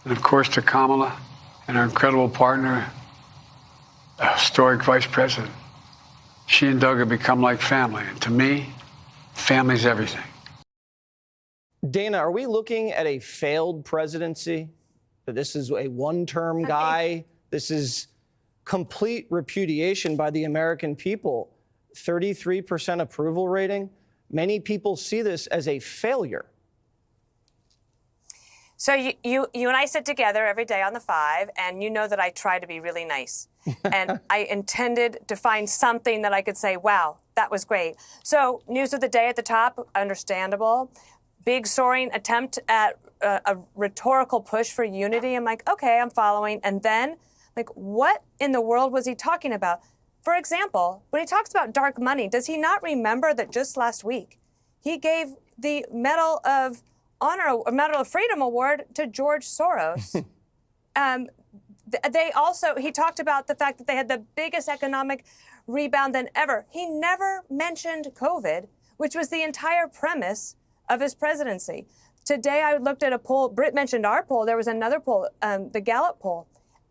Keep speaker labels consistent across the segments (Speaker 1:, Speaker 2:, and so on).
Speaker 1: And of course to Kamala and our incredible partner, a historic vice president. She and Doug have become like family. And to me, family's everything.
Speaker 2: Dana, are we looking at a failed presidency? That this is a one-term guy? This is complete repudiation by the American people. 33% approval rating. Many people see this as a failure.
Speaker 3: So you and I sit together every day on the 5, and you know that I try to be really nice. And I intended to find something that I could say, wow, that was great. So news of the day at the top, understandable. Big soaring attempt at a rhetorical push for unity. I'm like, okay, I'm following. And then, like, what in the world was he talking about? For example, when he talks about dark money, does he not remember that just last week he gave the Medal of Honor, or Medal of Freedom Award to George Soros? He talked about the fact that they had the biggest economic rebound than ever. He never mentioned COVID, which was the entire premise of his presidency. Today, I looked at a poll. Britt mentioned our poll. There was another poll, the Gallup poll.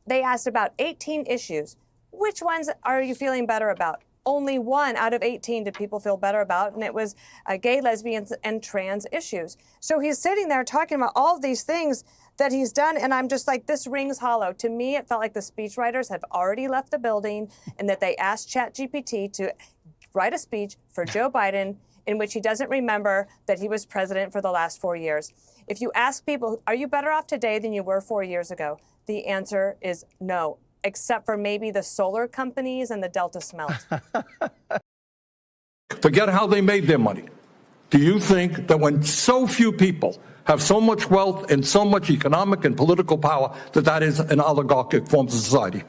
Speaker 3: They asked about 18 issues. Which ones are you feeling better about? Only 1 out of 18 did people feel better about, and it was gay, lesbians, and trans issues. So he's sitting there talking about all of these things that he's done, and I'm just like, this rings hollow. To me, it felt like the speechwriters have already left the building and that they asked ChatGPT to write a speech for Joe Biden in which he doesn't remember that he was president for the last 4 years. If you ask people, are you better off today than you were 4 years ago? The answer is no, except for maybe the solar companies and the Delta smelt.
Speaker 4: Forget how they made their money. Do you think that when so few people have so much wealth and so much economic and political power, that is an oligarchic form of society?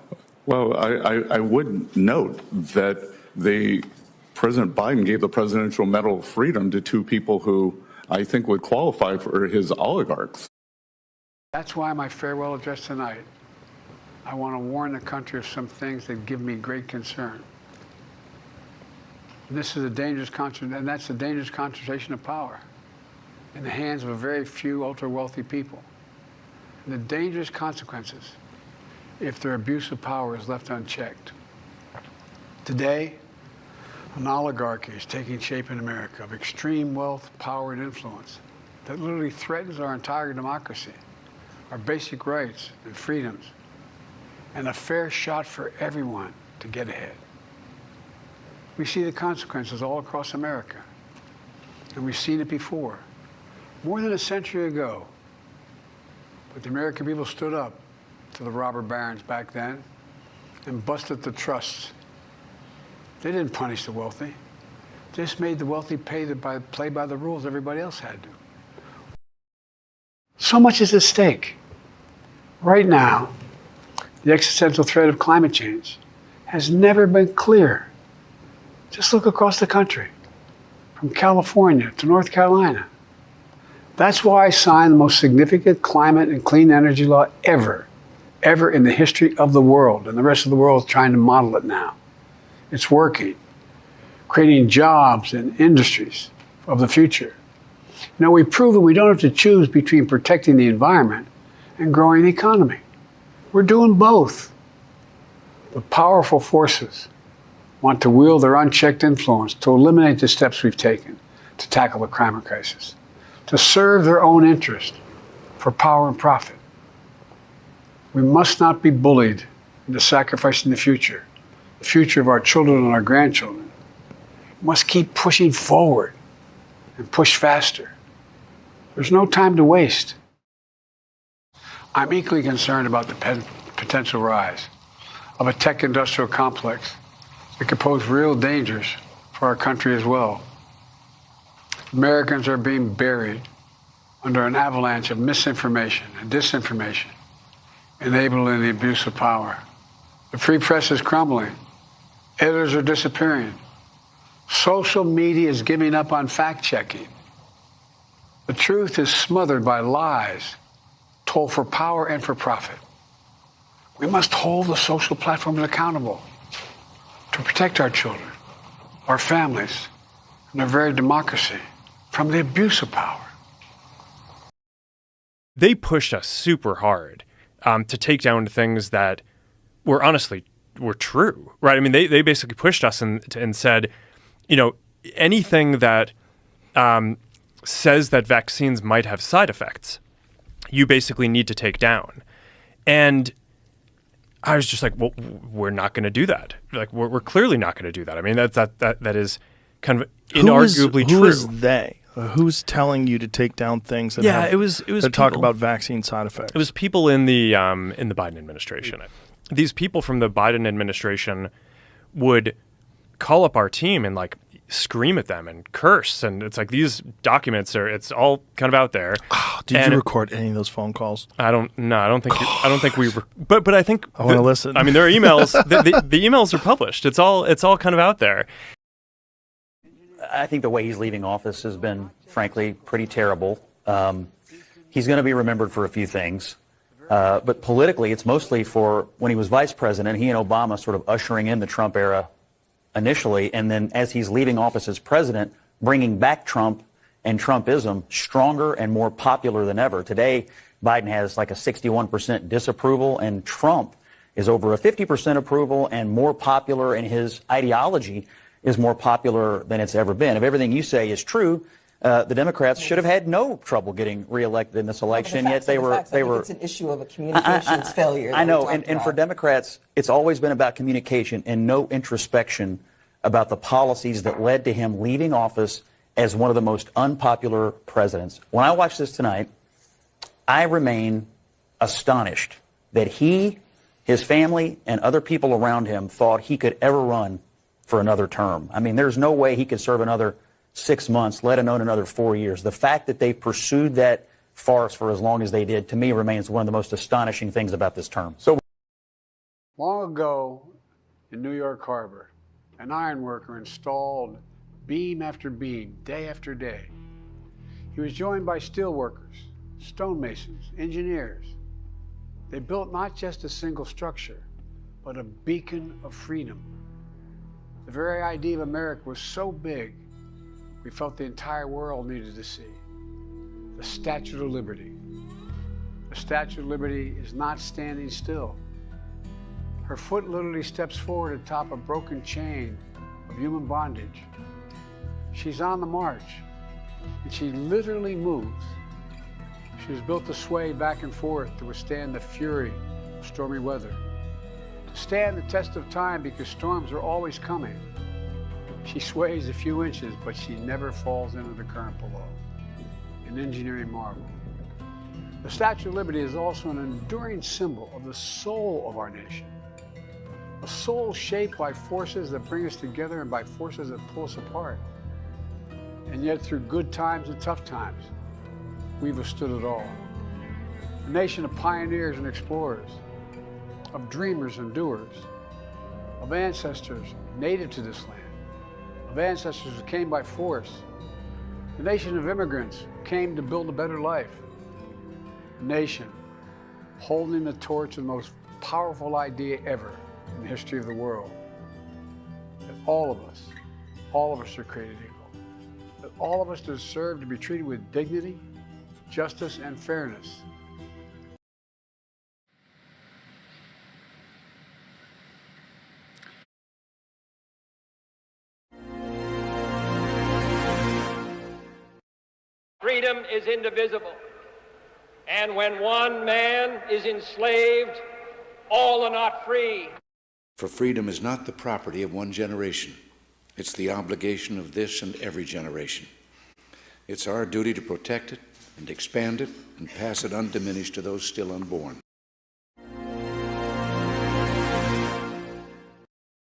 Speaker 5: Well, I would note that President Biden gave the Presidential Medal of Freedom to 2 people who I think would qualify for his oligarchs.
Speaker 1: That's why my farewell address tonight, I want to warn the country of some things that give me great concern. And this is a dangerous and that's a dangerous concentration of power in the hands of a very few ultra-wealthy people. And the dangerous consequences if their abuse of power is left unchecked. Today, an oligarchy is taking shape in America of extreme wealth, power, and influence that literally threatens our entire democracy, our basic rights and freedoms, and a fair shot for everyone to get ahead. We see the consequences all across America, and we've seen it before, more than a century ago. But the American people stood up to the robber barons back then and busted the trusts. They didn't punish the wealthy. They just made the wealthy play by the rules everybody else had to. So much is at stake. Right now, the existential threat of climate change has never been clearer. Just look across the country, from California to North Carolina. That's why I signed the most significant climate and clean energy law ever in the history of the world, and the rest of the world is trying to model it now. It's working, creating jobs and industries of the future. You know, we've proven we don't have to choose between protecting the environment and growing the economy. We're doing both. The powerful forces want to wield their unchecked influence to eliminate the steps we've taken to tackle the climate crisis, to serve their own interest for power and profit. We must not be bullied into sacrificing the future of our children and our grandchildren. We must keep pushing forward and push faster. There's no time to waste. I'm equally concerned about the potential rise of a tech industrial complex that could pose real dangers for our country as well. Americans are being buried under an avalanche of misinformation and disinformation, enabling the abuse of power. The free press is crumbling. Editors are disappearing. Social media is giving up on fact-checking. The truth is smothered by lies told for power and for profit. We must hold the social platforms accountable to protect our children, our families, and our very democracy from the abuse of power.
Speaker 6: they pushed us super hard to take down things that were honestly were true, right? I mean, they basically pushed us and said, anything that says that vaccines might have side effects, you basically need to take down. And I was just like, well, we're not going to do that. Like, we're clearly not going to do that. I mean, that is kind of inarguably true.
Speaker 7: Who is they? Who's telling you to take down things that
Speaker 6: it was
Speaker 7: that talk
Speaker 6: people.
Speaker 7: about vaccine side effects?
Speaker 6: It was people in the Biden administration. These people from the Biden administration would call up our team and like scream at them and curse, and it's like these documents it's all kind of out there.
Speaker 7: Did you record any of those phone calls?
Speaker 6: I don't think we. But I think
Speaker 7: I want to listen.
Speaker 6: I mean, there are emails. the emails are published. It's all kind of out there.
Speaker 8: I think the way he's leaving office has been, frankly, pretty terrible. He's going to be remembered for a few things. But politically, it's mostly for when he was vice president, he and Obama sort of ushering in the Trump era initially. And then as he's leaving office as president, bringing back Trump and Trumpism stronger and more popular than ever. Today, Biden has like a 61% disapproval, and Trump is over a 50% approval and more popular, and his ideology is more popular than it's ever been. If everything you say is true, the Democrats should have had no trouble getting reelected in this election, yet they were.
Speaker 9: It's an issue of a communications failure.
Speaker 8: I know, and for Democrats, it's always been about communication and no introspection about the policies that led to him leaving office as one of the most unpopular presidents. When I watch this tonight, I remain astonished that he, his family, and other people around him thought he could ever run for another term. I mean, there's no way he could serve another 6 months, let alone another 4 years. The fact that they pursued that farce for as long as they did, to me, remains one of the most astonishing things about this term. So,
Speaker 1: Long ago in New York Harbor, an ironworker installed beam after beam, day after day. He was joined by steel workers, stonemasons, engineers. They built not just a single structure, but a beacon of freedom. The very idea of America was so big, we felt the entire world needed to see. The Statue of Liberty. The Statue of Liberty is not standing still. Her foot literally steps forward atop a broken chain of human bondage. She's on the march, and she literally moves. She was built to sway back and forth to withstand the fury of stormy weather, to stand the test of time because storms are always coming. She sways a few inches, but she never falls into the current below. An engineering marvel. The Statue of Liberty is also an enduring symbol of the soul of our nation. A soul shaped by forces that bring us together and by forces that pull us apart. And yet, through good times and tough times, we've withstood it all. A nation of pioneers and explorers, of dreamers and doers, of ancestors native to this land, of ancestors who came by force, a nation of immigrants who came to build a better life, a nation holding the torch of the most powerful idea ever in the history of the world, that all of us are created equal. That all of us deserve to be treated with dignity, justice, and fairness.
Speaker 10: Freedom is indivisible, and when one man is enslaved, all are not free.
Speaker 11: For freedom is not the property of one generation. It's the obligation of this and every generation. It's our duty to protect it and expand it and pass it undiminished to those still unborn.